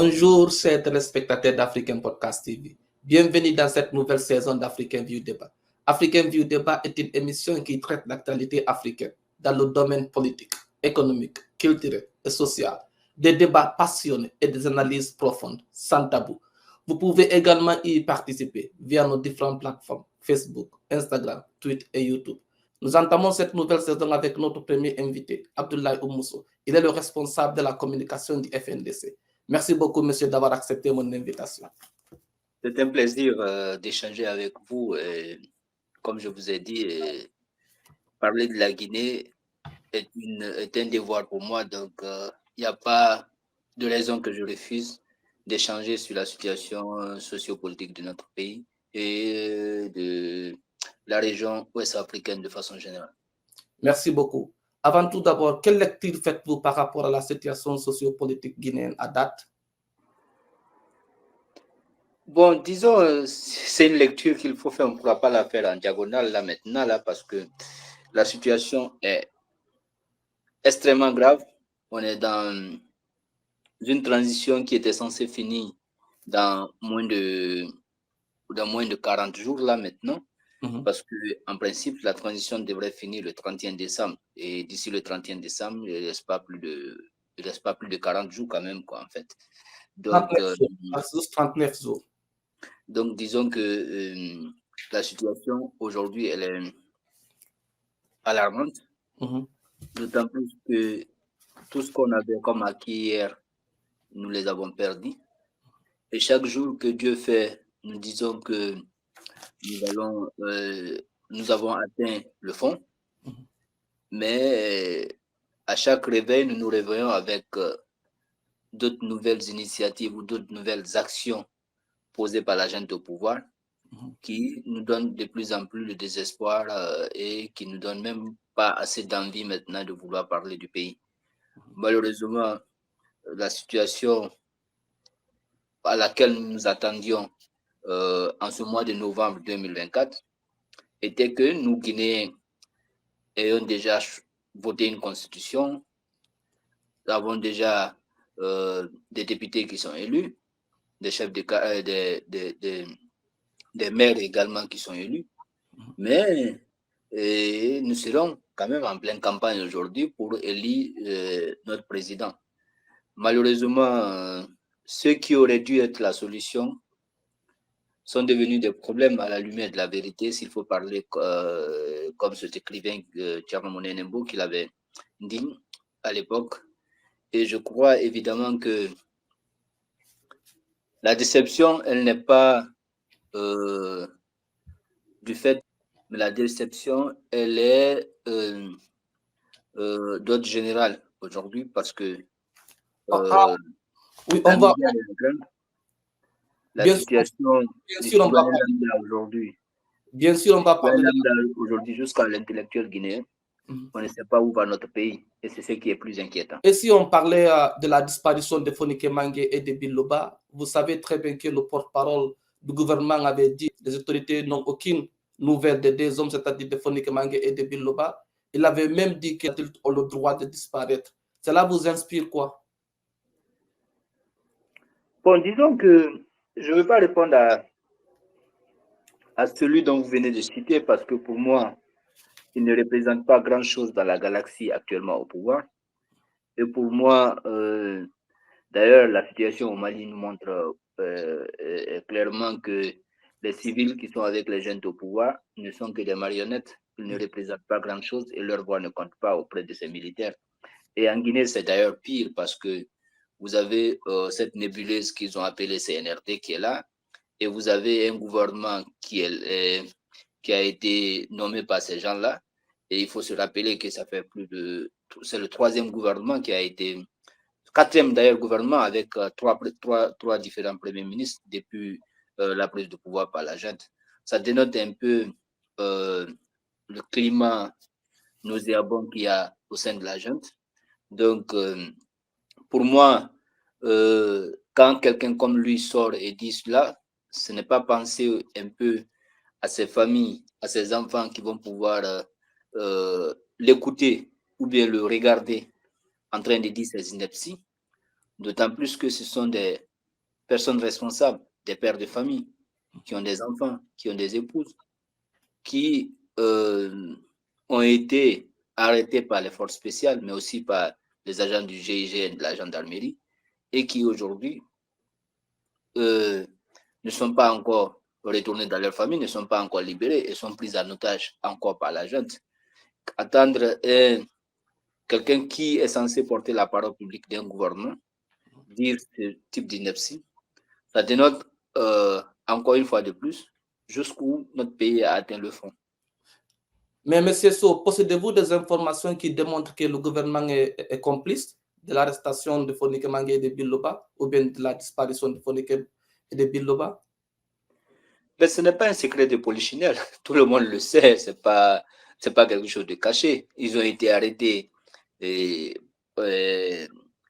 Bonjour, chers téléspectateurs d'African Podcast TV. Bienvenue dans cette nouvelle saison d'African View Débat. African View Débat est une émission qui traite l'actualité africaine dans le domaine politique, économique, culturel et social. Des débats passionnés et des analyses profondes, sans tabou. Vous pouvez également y participer via nos différentes plateformes Facebook, Instagram, Twitter et YouTube. Nous entamons cette nouvelle saison avec notre premier invité, Abdoulaye Oumousso. Il est le responsable de la communication du FNDC. Merci beaucoup, monsieur, d'avoir accepté mon invitation. C'est un plaisir d'échanger avec vous. Comme je vous ai dit, parler de la Guinée est un devoir pour moi. Donc, il n'y a pas de raison que je refuse d'échanger sur la situation sociopolitique de notre pays et de la région ouest-africaine de façon générale. Merci beaucoup. Avant tout d'abord, quelle lecture faites-vous par rapport à la situation sociopolitique guinéenne à date? Bon, disons, c'est une lecture qu'il faut faire. On ne pourra pas la faire en diagonale là maintenant, là, parce que la situation est extrêmement grave. On est dans une transition qui était censée finir dans moins de 40 jours là maintenant, parce que en principe, la transition devrait finir le 31 décembre. Et d'ici le 31 décembre, il ne reste pas plus de 40 jours quand même, quoi, en fait. Donc, 39 jours. Donc, disons que la situation aujourd'hui, elle est alarmante, d'autant plus que tout ce qu'on avait comme acquis hier, nous les avons perdus. Et chaque jour que Dieu fait, nous disons que nous avons atteint le fond, mais à chaque réveil, nous nous réveillons avec d'autres nouvelles initiatives ou d'autres nouvelles actions posées par la gente au pouvoir, qui nous donne de plus en plus de désespoir et qui nous donne même pas assez d'envie maintenant de vouloir parler du pays. Malheureusement, la situation à laquelle nous nous attendions en ce mois de novembre 2024 était que nous, Guinéens, ayons déjà voté une constitution, nous avons déjà des députés qui sont élus, des chefs des maires également qui sont élus, mais nous serons quand même en pleine campagne aujourd'hui pour élire notre président. Malheureusement, ceux qui auraient dû être la solution sont devenus des problèmes à la lumière de la vérité, s'il faut parler comme cet écrivain Tchama Nembo qui l'avait dit à l'époque. Et je crois évidemment que la déception, elle n'est pas du fait, mais la déception, elle est d'ordre général aujourd'hui parce que oui, on va... La situation aujourd'hui. Bien sûr, on va parler aujourd'hui jusqu'à l'intellectuel guinéen. On ne sait pas où va notre pays et c'est ce qui est plus inquiétant. Et si on parlait de la disparition de Fonike Mangue et de Biloba, vous savez très bien que le porte-parole du gouvernement avait dit que les autorités n'ont aucune nouvelle des deux hommes, c'est-à-dire de Fonike Mangue et de Biloba. Il avait même dit qu'ils ont le droit de disparaître. Cela vous inspire quoi? Bon, disons que je ne veux pas répondre à celui dont vous venez de citer parce que pour moi, il ne représente pas grand-chose dans la galaxie actuellement au pouvoir. Et pour moi, d'ailleurs, la situation au Mali nous montre clairement que les civils qui sont avec les jeunes au pouvoir ne sont que des marionnettes. Ils ne représentent pas grand-chose et leur voix ne compte pas auprès de ces militaires. Et en Guinée, c'est d'ailleurs pire parce que vous avez cette nébuleuse qu'ils ont appelée CNRD qui est là et vous avez un gouvernement qui a été nommé par ces gens-là. Et il faut se rappeler que ça fait c'est le troisième gouvernement qui a été, quatrième d'ailleurs gouvernement avec trois différents premiers ministres depuis la prise de pouvoir par la junte. Ça dénote un peu le climat nauséabond qu'il y a au sein de la junte. Donc, pour moi, quand quelqu'un comme lui sort et dit cela, ce n'est pas penser un peu à ses familles, à ses enfants qui vont pouvoir l'écouter ou bien le regarder en train de dire ses inepties, d'autant plus que ce sont des personnes responsables, des pères de famille, qui ont des enfants, qui ont des épouses, qui ont été arrêtés par les forces spéciales, mais aussi par les agents du GIGN, de la gendarmerie, et qui aujourd'hui ne sont pas encore retournés dans leur famille, ne sont pas encore libérés et sont pris en otage encore par la junte. Attendre quelqu'un qui est censé porter la parole publique d'un gouvernement dire ce type d'ineptie, ça dénote encore une fois de plus jusqu'où notre pays a atteint le fond. Mais M. Sow, possédez-vous des informations qui démontrent que le gouvernement est complice de l'arrestation de Fonike Mangue et de Biloba, ou bien de la disparition de Fonike et de Biloba? Mais ce n'est pas un secret de polichinelle, tout le monde le sait, c'est pas quelque chose de caché. Ils ont été arrêtés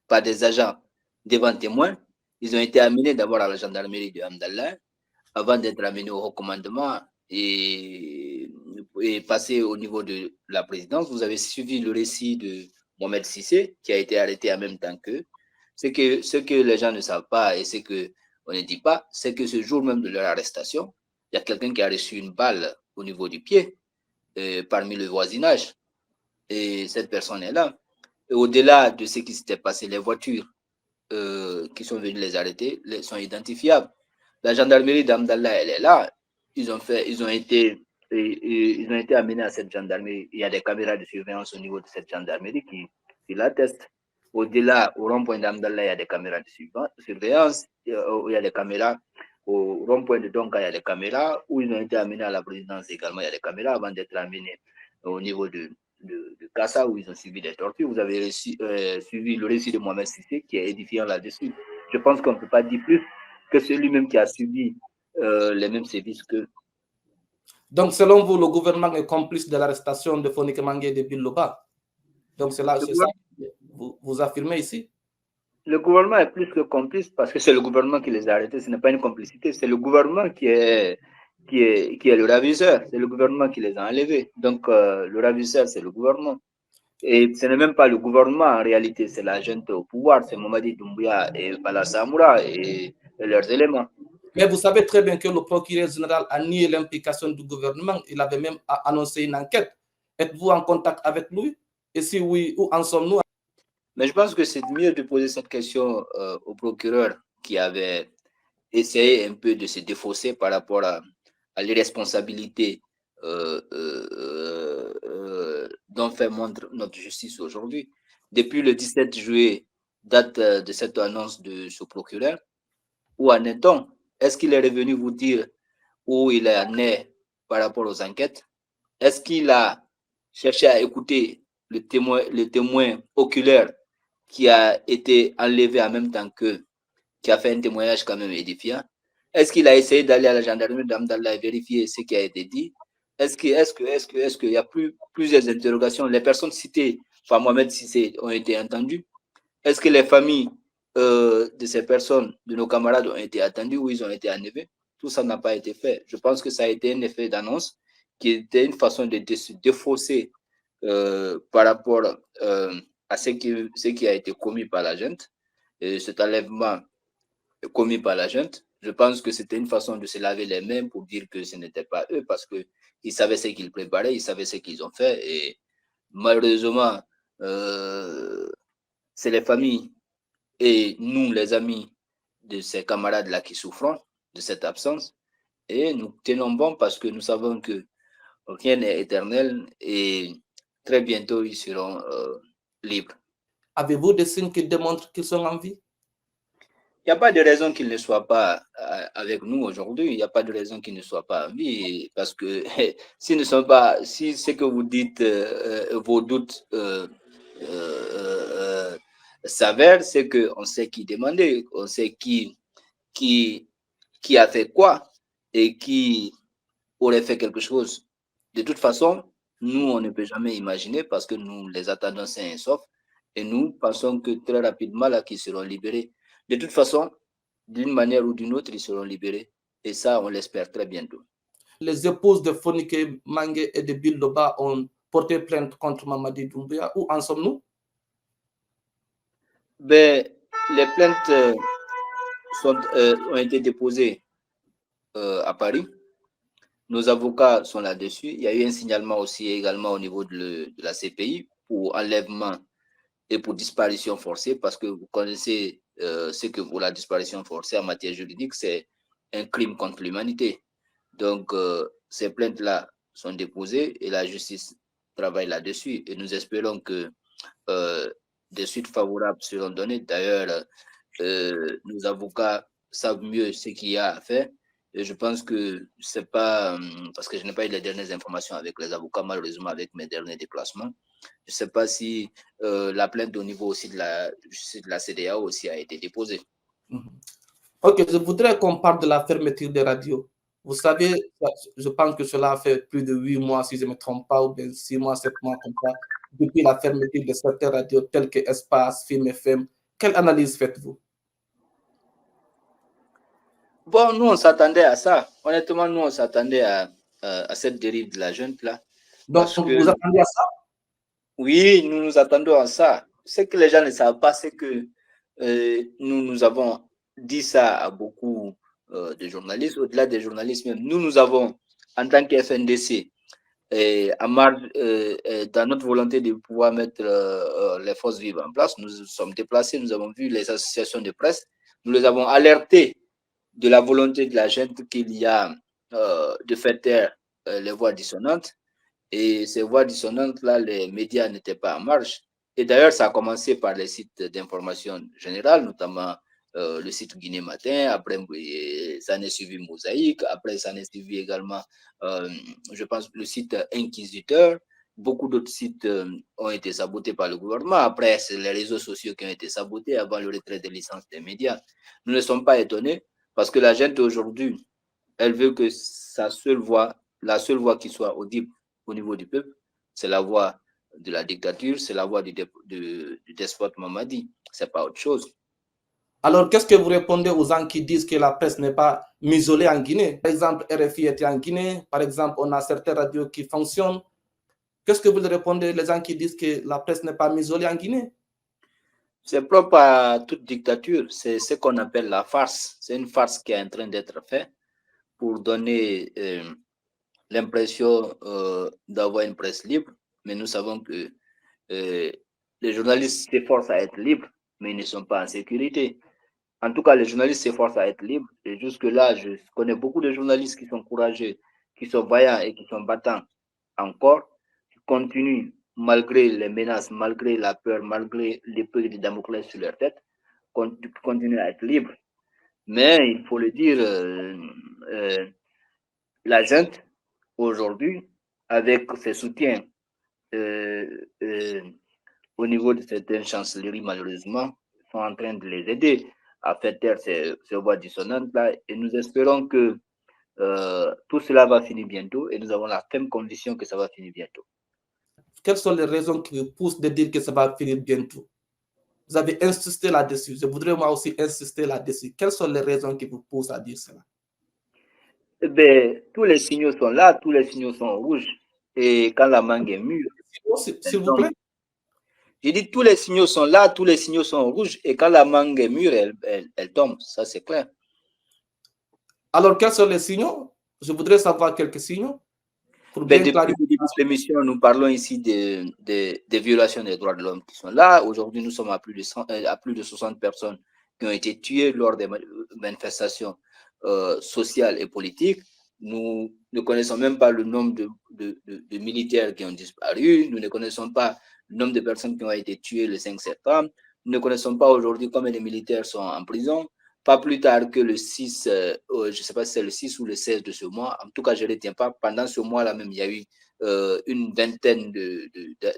par des agents devant témoins. Ils ont été amenés d'abord à la gendarmerie de Hamdallah avant d'être amenés au recommandement et passer au niveau de la présidence. Vous avez suivi le récit de Mohamed Sissé qui a été arrêté en même temps qu'eux. Ce que les gens ne savent pas et ce qu'on ne dit pas, c'est que ce jour même de leur arrestation, il y a quelqu'un qui a reçu une balle au niveau du pied parmi le voisinage. Et cette personne est là. Et au-delà de ce qui s'était passé, les voitures qui sont venues les arrêter sont identifiables. La gendarmerie d'Hamdallah, elle est là. Ils ont été amenés à cette gendarmerie. Il y a des caméras de surveillance au niveau de cette gendarmerie qui l'attestent. Au-delà, au rond-point d'Hamdallah, il y a des caméras de surveillance. Il y a des caméras. Au rond-point de Donka, il y a des caméras. Où ils ont été amenés à la présidence également, il y a des caméras avant d'être amenés au niveau de Kassa, où ils ont subi des tortures. Vous avez suivi le récit de Mohamed Sissé qui est édifiant là-dessus. Je pense qu'on ne peut pas dire plus que c'est lui-même qui a subi les mêmes services que. Donc, selon vous, le gouvernement est complice de l'arrestation de Fonike Mangue et de Biloba. Donc, c'est ça que vous affirmez ici? Le gouvernement est plus que complice parce que c'est le gouvernement qui les a arrêtés. Ce n'est pas une complicité. C'est le gouvernement qui est le ravisseur. C'est le gouvernement qui les a enlevés. Donc, le ravisseur, c'est le gouvernement. Et ce n'est même pas le gouvernement en réalité, c'est la junte au pouvoir, c'est Mamadi Doumbouya et Bala Samoura et leurs éléments. Mais vous savez très bien que le procureur général a nié l'implication du gouvernement. Il avait même annoncé une enquête. Êtes-vous en contact avec lui? Et si oui, où en sommes-nous? Mais je pense que c'est mieux de poser cette question au procureur qui avait essayé un peu de se défausser par rapport à l'irresponsabilité dont fait montre notre justice aujourd'hui. Depuis le 17 juillet, date de cette annonce de ce procureur, où en est-on? Est-ce qu'il est revenu vous dire où il en est par rapport aux enquêtes? Est-ce qu'il a cherché à écouter le témoin oculaire qui a été enlevé en même temps qu'eux, qui a fait un témoignage quand même édifiant? Est-ce qu'il a essayé d'aller à la gendarmerie d'Hamdallah et vérifier ce qui a été dit? Est-ce qu'il y a plusieurs interrogations? Les personnes citées par Mohamed Sissé ont été entendues? Est-ce que les familles de ces personnes, de nos camarades, ont été attendues ou ils ont été enlevés? Tout ça n'a pas été fait. Je pense que ça a été un effet d'annonce qui était une façon de se défausser par rapport à ce qui a été commis par la junte. Cet enlèvement commis par la junte, je pense que c'était une façon de se laver les mains pour dire que ce n'était pas eux parce qu'ils savaient ce qu'ils préparaient, ils savaient ce qu'ils ont fait et malheureusement, c'est les familles et nous, les amis de ces camarades-là qui souffrons de cette absence. Et nous tenons bon parce que nous savons que rien n'est éternel et très bientôt, ils seront libres. Avez-vous des signes qui démontrent qu'ils sont en vie? Il n'y a pas de raison qu'ils ne soient pas avec nous aujourd'hui. Il n'y a pas de raison qu'ils ne soient pas en vie parce que s'ils ne sont pas, si ce que vous dites, vos doutes s'avèrent, c'est qu'on sait qui demandait, on sait qui a fait quoi et qui aurait fait quelque chose. De toute façon, nous, on ne peut jamais imaginer parce que nous les attendons sains et saufs et nous pensons que très rapidement, là, qu'ils seront libérés. De toute façon, d'une manière ou d'une autre, ils seront libérés. Et ça, on l'espère très bientôt. Les épouses de Fonike Mangue et de Biloba ont porté plainte contre Mamadi Doumbouya. Où en sommes-nous? Ben, les plaintes ont été déposés à Paris. Nos avocats sont là-dessus. Il y a eu un signalement aussi également au niveau de la CPI pour enlèvement et pour disparition forcée, parce que vous connaissez ce que pour la disparition forcée en matière juridique, c'est un crime contre l'humanité. Donc, ces plaintes-là sont déposées et la justice travaille là-dessus. Et nous espérons que des suites favorables seront données. D'ailleurs, nos avocats savent mieux ce qu'il y a à faire. Et je pense que c'est pas, parce que je n'ai pas eu les dernières informations avec les avocats, malheureusement, avec mes derniers déplacements. Je ne sais pas si la plainte au niveau aussi de la CEDEAO aussi a été déposée. Ok, je voudrais qu'on parle de la fermeture des radios. Vous savez, je pense que cela fait plus de 8 mois, si je ne me trompe pas, ou bien 6 mois, 7 mois, comme ça, depuis la fermeture de certaines radios telles que Espace, Film FM. Quelle analyse faites-vous? Bon, nous, on s'attendait à ça. Honnêtement, nous, on s'attendait à cette dérive de la junte-là. Donc, vous attendez à ça? Oui, nous nous attendons à ça. Ce que les gens ne savent pas, c'est que nous avons dit ça à beaucoup de journalistes, au-delà des journalistes même. Nous avons, en tant que FNDC, dans notre volonté de pouvoir mettre les forces vives en place, nous sommes déplacés, nous avons vu les associations de presse, nous les avons alertés de la volonté de la junte qu'il y a de faire taire les voix dissonantes. Et ces voix dissonantes-là, les médias n'étaient pas en marche. Et d'ailleurs, ça a commencé par les sites d'information générale, notamment le site Guinée Matin, après ça en est suivi Mosaïque, après ça en est suivi également, je pense, le site Inquisiteur. Beaucoup d'autres sites ont été sabotés par le gouvernement. Après, c'est les réseaux sociaux qui ont été sabotés avant le retrait des licences des médias. Nous ne sommes pas étonnés parce que la gente aujourd'hui, elle veut que la seule voix qui soit audible au niveau du peuple, c'est la voix de la dictature, c'est la voix du despote Mamadi. C'est pas autre chose. Alors, qu'est-ce que vous répondez aux gens qui disent que la presse n'est pas muselée en Guinée? Par exemple, RFI était en Guinée. Par exemple, on a certaines radios qui fonctionnent. Qu'est-ce que vous répondez aux gens qui disent que la presse n'est pas muselée en Guinée? C'est propre à toute dictature. C'est ce qu'on appelle la farce. C'est une farce qui est en train d'être faite pour donner l'impression d'avoir une presse libre. Mais nous savons que les journalistes s'efforcent à être libres, mais ils ne sont pas en sécurité. En tout cas, les journalistes s'efforcent à être libres. Et jusque-là, je connais beaucoup de journalistes qui sont courageux, qui sont vaillants et qui sont battants encore, qui continuent, malgré les menaces, malgré la peur, malgré l'épée de Damoclès sur leur tête, continuent à être libres. Mais il faut le dire, la junte, aujourd'hui, avec ses soutiens au niveau de certaines chancelleries, malheureusement, sont en train de les aider à faire taire ces voix dissonantes-là. Et nous espérons que tout cela va finir bientôt et nous avons la ferme conviction que ça va finir bientôt. Quelles sont les raisons qui vous poussent de dire que ça va finir bientôt? Vous avez insisté là-dessus. Je voudrais moi aussi insister là-dessus. Quelles sont les raisons qui vous poussent à dire cela? Eh bien, tous les signaux sont là, tous les signaux sont rouges. Et quand la mangue est mûre, s'il vous plaît. J'ai dit tous les signaux sont là, tous les signaux sont rouges. Et quand la mangue est mûre, elle tombe. Ça, c'est clair. Alors, quels sont les signaux? Je voudrais savoir quelques signons. Depuis le début de l'émission, nous parlons ici des violations des droits de l'homme qui sont là. Aujourd'hui, nous sommes à plus de 60 personnes qui ont été tuées lors des manifestations sociales et politiques. Nous ne connaissons même pas le nombre de militaires qui ont disparu. Nous ne connaissons pas le nombre de personnes qui ont été tuées le 5 septembre. Nous ne connaissons pas aujourd'hui combien de militaires sont en prison. Pas plus tard que le 6, je ne sais pas si c'est le 6 ou le 16 de ce mois, en tout cas, je ne retiens pas. Pendant ce mois-là même, il y a eu une vingtaine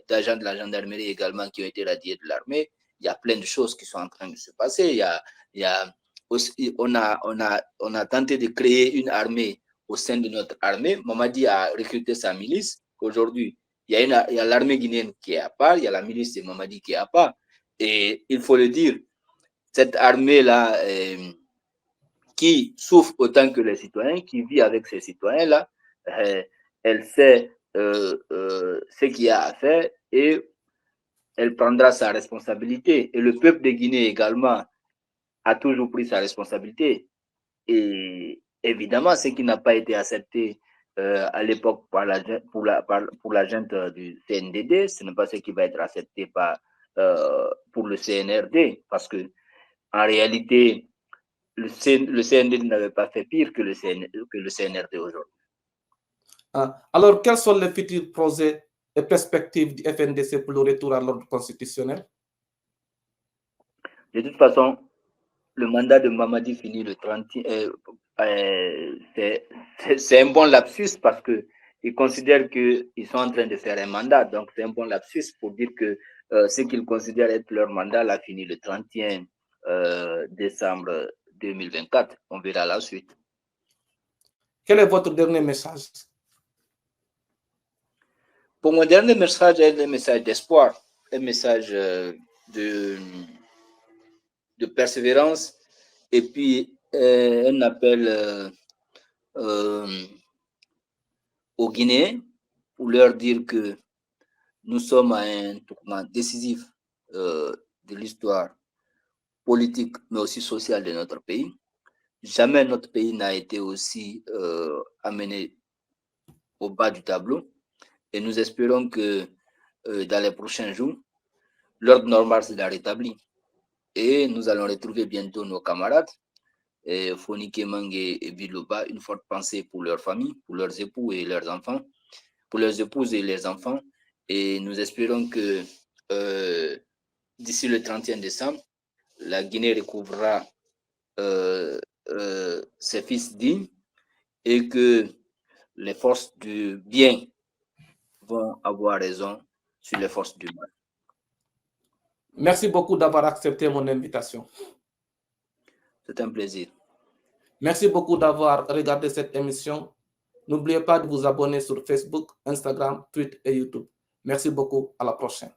d'agents de la gendarmerie également qui ont été radiés de l'armée. Il y a plein de choses qui sont en train de se passer. On a tenté de créer une armée au sein de notre armée. Mamadi a recruté sa milice. Aujourd'hui, il y a l'armée guinéenne qui est à part, il y a la milice de Mamadi qui est à part. Et il faut le dire, cette armée-là qui souffre autant que les citoyens, qui vit avec ces citoyens-là, elle sait ce qu'il y a à faire et elle prendra sa responsabilité. Et le peuple de Guinée également a toujours pris sa responsabilité. Et évidemment, ce qui n'a pas été accepté à l'époque pour la junte du CNDD, ce n'est pas ce qui va être accepté pour le CNRD, parce que en réalité, le CNDD n'avait pas fait pire que le CNRD aujourd'hui. Alors, quels sont les futurs projets et perspectives du FNDC pour le retour à l'ordre constitutionnel? De toute façon, le mandat de Mamadi finit le 31. C'est un bon lapsus parce qu'ils considèrent qu'ils sont en train de faire un mandat. Donc, c'est un bon lapsus pour dire que ce qu'ils considèrent être leur mandat l'a fini le 31 décembre 2024. On verra la suite. Quel est votre dernier message? Pour mon dernier message, c'est un message d'espoir, un message de persévérance et puis un appel aux Guinéens pour leur dire que nous sommes à un tournant décisif de l'histoire politique, mais aussi sociale de notre pays. Jamais notre pays n'a été aussi amené au bas du tableau. Et nous espérons que dans les prochains jours, l'ordre normal sera rétabli. Et nous allons retrouver bientôt nos camarades, Fonike Mange et Biloba, une forte pensée pour leurs familles, pour leurs époux et leurs enfants, pour leurs épouses et leurs enfants. Et nous espérons que d'ici le 31 décembre, la Guinée recouvrera ses fils dignes et que les forces du bien vont avoir raison sur les forces du mal. Merci beaucoup d'avoir accepté mon invitation. C'est un plaisir. Merci beaucoup d'avoir regardé cette émission. N'oubliez pas de vous abonner sur Facebook, Instagram, Twitter et YouTube. Merci beaucoup. À la prochaine.